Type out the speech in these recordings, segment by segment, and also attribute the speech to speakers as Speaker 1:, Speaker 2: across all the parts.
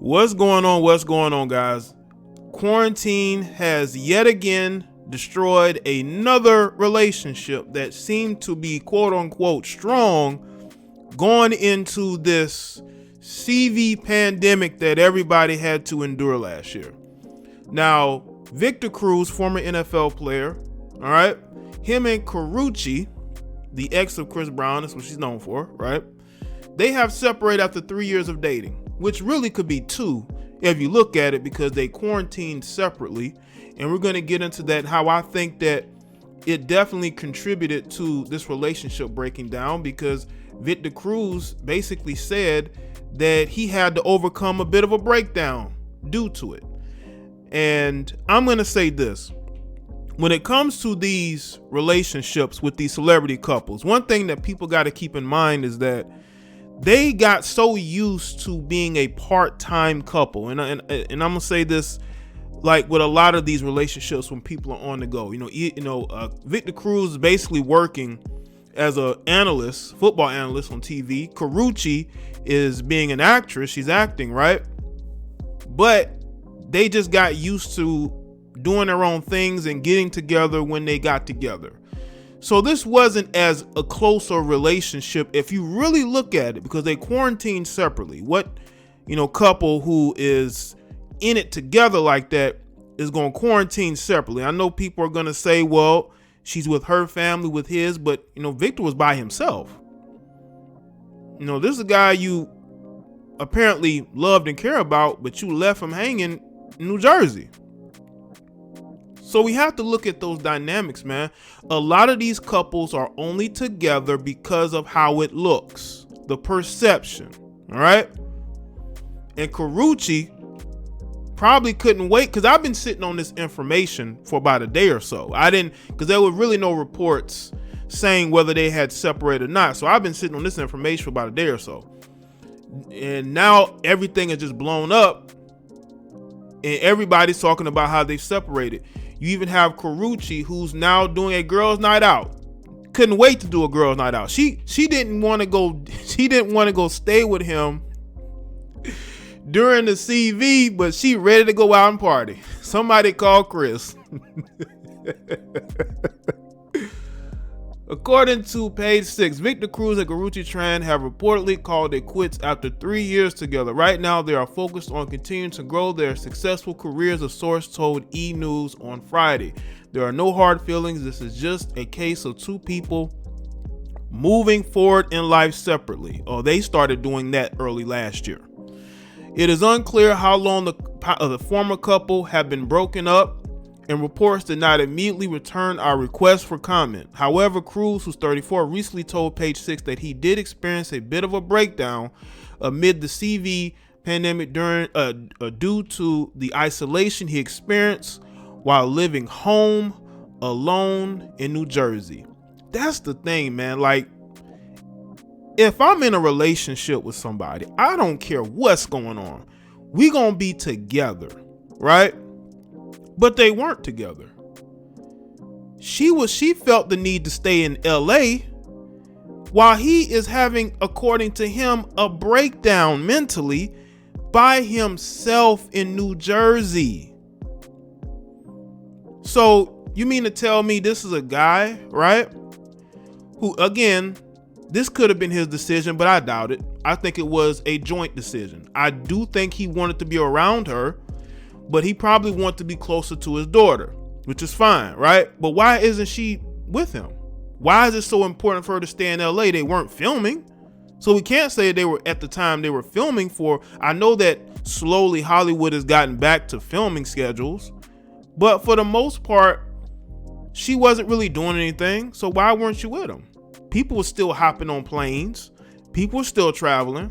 Speaker 1: What's going on? What's going on, guys? Quarantine has yet again destroyed another relationship that seemed to be quote unquote strong going into this CV pandemic that everybody had to endure last year. Now, Victor Cruz, former NFL player, all right, him and Karrueche, the ex of Chris Brown, that's what she's known for, right? They have separated after 3 years of dating, which really could be 2 if you look at it, because they quarantined separately. And we're going to get into that, how I think that it definitely contributed to this relationship breaking down, because Victor Cruz basically said that he had to overcome a bit of a breakdown due to it. And I'm going to say this. When it comes to these relationships with these celebrity couples, one thing that people got to keep in mind is that they got so used to being a part-time couple. And I'm going to say this, like with a lot of these relationships when people are on the go. Victor Cruz is basically working as a analyst, football analyst on TV. Karrueche is being an actress. She's acting, right? But they just got used to doing their own things and getting together when they got together. So this wasn't as a closer relationship if you really look at it, because they quarantined separately. What, couple who is in it together like that is going to quarantine separately? I know people are going to say, well, she's with her family, with his, but Victor was by himself. This is a guy you apparently loved and care about, but you left him hanging in New Jersey. So we have to look at those dynamics, man. A lot of these couples are only together because of how it looks, the perception, all right? And Karrueche probably couldn't wait, because I've been sitting on this information for about a day or so. Because there were really no reports saying whether they had separated or not. So I've been sitting on this information for about a day or so. And now everything is just blown up, and everybody's talking about how they've separated. You even have Karrueche, who's now doing a girls' night out. Couldn't wait to do a girls' night out. She didn't want to go. She didn't want to go stay with him during the CV, but she ready to go out and party. Somebody call Chris. According to page 6, Victor Cruz and Karrueche Tran have reportedly called it quits after 3 years together. Right now, they are focused on continuing to grow their successful careers, a source told E! News on Friday. There are no hard feelings. This is just a case of 2 people moving forward in life separately. They started doing that early last year. It is unclear how long the former couple have been broken up, and reports did not immediately return our request for comment. However, Cruz, who's 34, recently told page 6 that he did experience a bit of a breakdown amid the CV pandemic due to the isolation he experienced while living home alone in New Jersey. That's the thing, man. Like, if I'm in a relationship with somebody, I don't care what's going on. We gonna be together, right? But they weren't together. She felt the need to stay in LA while he is having, according to him, a breakdown mentally by himself in New Jersey. So you mean to tell me this is a guy, right, who, again, this could have been his decision, but I doubt it. I think it was a joint decision. I do think he wanted to be around her, but he probably wanted to be closer to his daughter, which is fine, right? But why isn't she with him? Why is it so important for her to stay in LA? They weren't filming. So we can't say they were, at the time they were filming for. I know that slowly Hollywood has gotten back to filming schedules, but for the most part, she wasn't really doing anything. So why weren't you with him? People were still hopping on planes. People were still traveling,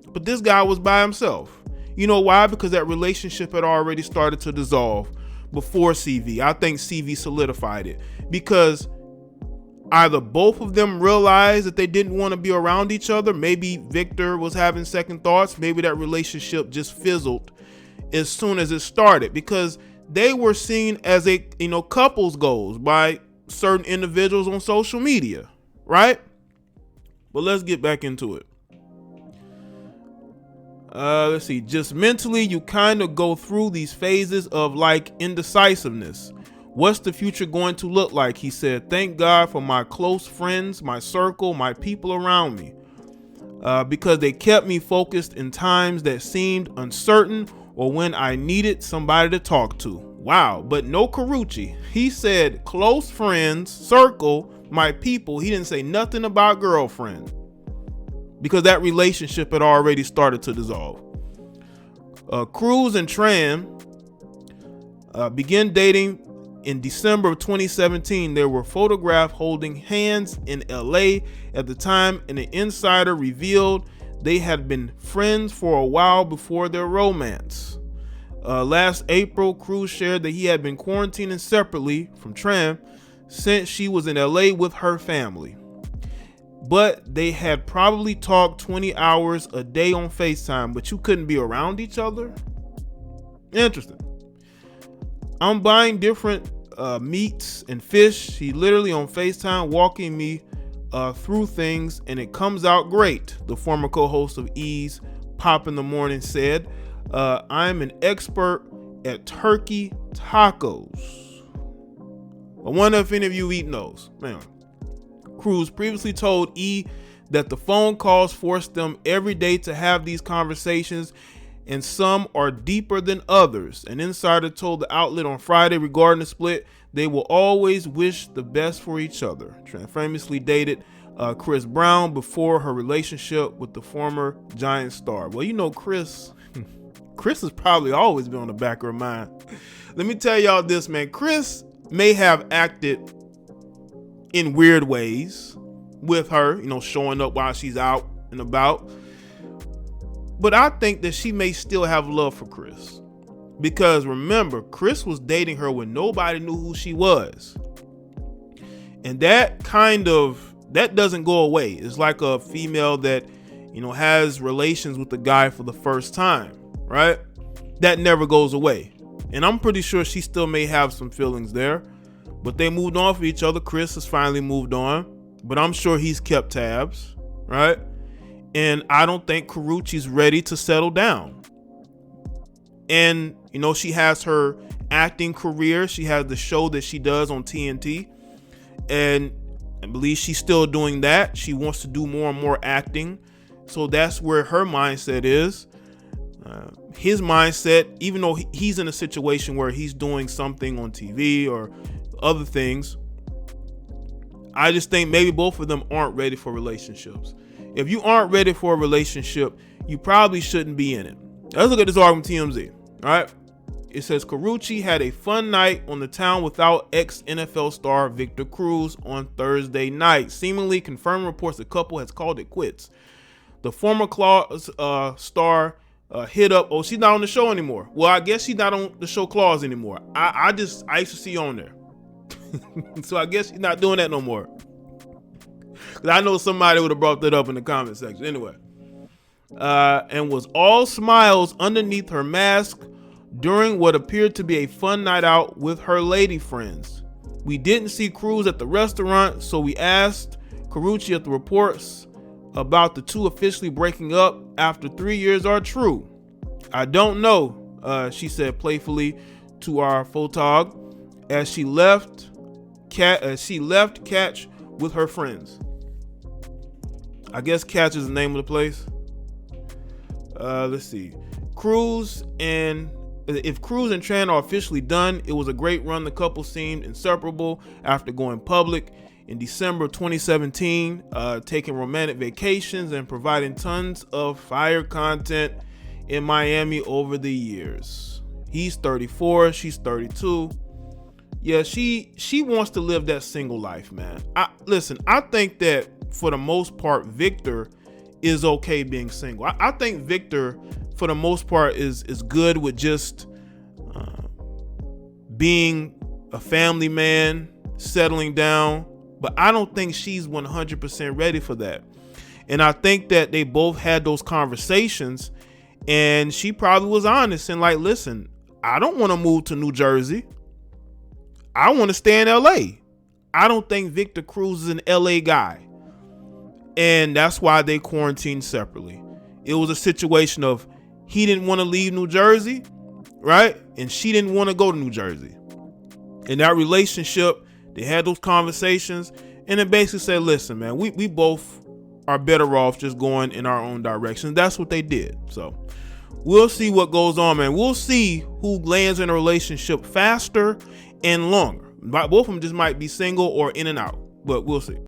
Speaker 1: but this guy was by himself. You know why? Because that relationship had already started to dissolve before CV. I think CV solidified it, because either both of them realized that they didn't want to be around each other. Maybe Victor was having second thoughts. Maybe that relationship just fizzled as soon as it started, because they were seen as a, couples goals by certain individuals on social media, right? But let's get back into it. Let's see. Just mentally, you kind of go through these phases of like indecisiveness. What's the future going to look like? He said, thank God for my close friends, my circle, my people around me. Because they kept me focused in times that seemed uncertain or when I needed somebody to talk to. Wow, but no Karrueche. He said close friends, circle, my people. He didn't say nothing about girlfriend because that relationship had already started to dissolve. Cruz and Tran began dating in December of 2017. They were photographed holding hands in LA at the time, and an insider revealed they had been friends for a while before their romance. Last April, Cruz shared that he had been quarantining separately from Tran since she was in LA with her family. But they had probably talked 20 hours a day on FaceTime, but you couldn't be around each other? Interesting. I'm buying different meats and fish. He literally on FaceTime walking me through things, and it comes out great, the former co-host of E's Pop in the Morning said. I'm an expert at turkey tacos. I wonder if any of you eat those. Man. Cruz previously told E that the phone calls forced them every day to have these conversations, and some are deeper than others. An insider told the outlet on Friday regarding the split, they will always wish the best for each other. Tran famously dated Chris Brown before her relationship with the former Giant star. Well, you know, Chris has probably always been on the back of her mind. Let me tell y'all this, man. Chris may have acted in weird ways with her, you know, showing up while she's out and about. But I think that she may still have love for Chris. Because remember, Chris was dating her when nobody knew who she was. And that doesn't go away. It's like a female that, you know, has relations with the guy for the first time, right? That never goes away. And I'm pretty sure she still may have some feelings there. But they moved on for each other. Chris has finally moved on. But I'm sure he's kept tabs, right? And I don't think Karrueche's ready to settle down. And, you know, she has her acting career. She has the show that she does on TNT. And I believe she's still doing that. She wants to do more and more acting. So that's where her mindset is. His mindset, even though he's in a situation where he's doing something on TV or other things, I just think maybe both of them aren't ready for relationships. If you aren't ready for a relationship, you probably shouldn't be in it. Let's look at this article from TMZ. All right. It says Karrueche had a fun night on the town without ex-NFL star Victor Cruz on Thursday night. Seemingly confirmed reports the couple has called it quits. The former Claus star hit up. Oh, she's not on the show anymore. Well, I guess she's not on the show Claus anymore. I used to see her on there. So I guess she's not doing that no more. Because I know somebody would have brought that up in the comment section. Anyway. And was all smiles underneath her mask during what appeared to be a fun night out with her lady friends. We didn't see Cruz at the restaurant, so we asked Karrueche if the reports about the two officially breaking up after 3 years are true. I don't know, she said playfully to our photog as she left Catch with her friends. I guess Catch is the name of the place. Let's see. If Cruz and Tran are officially done, it was a great run. The couple seemed inseparable after going public in December of 2017, taking romantic vacations and providing tons of fire content in Miami over the years. He's 34, she's 32. Yeah, she wants to live that single life, man. I think that for the most part, Victor is okay being single. I think Victor, for the most part, is good with just being a family man, settling down. But I don't think she's 100% ready for that. And I think that they both had those conversations, and she probably was honest and like, listen, I don't want to move to New Jersey. I want to stay in LA. I don't think Victor Cruz is an LA guy. And that's why they quarantined separately. It was a situation of, he didn't want to leave New Jersey, right? And she didn't want to go to New Jersey. In that relationship, they had those conversations, and it basically said, listen, man, we both are better off just going in our own directions. That's what they did. So we'll see what goes on, man. We'll see who lands in a relationship faster and longer. Both of them just might be single or in and out, but we'll see.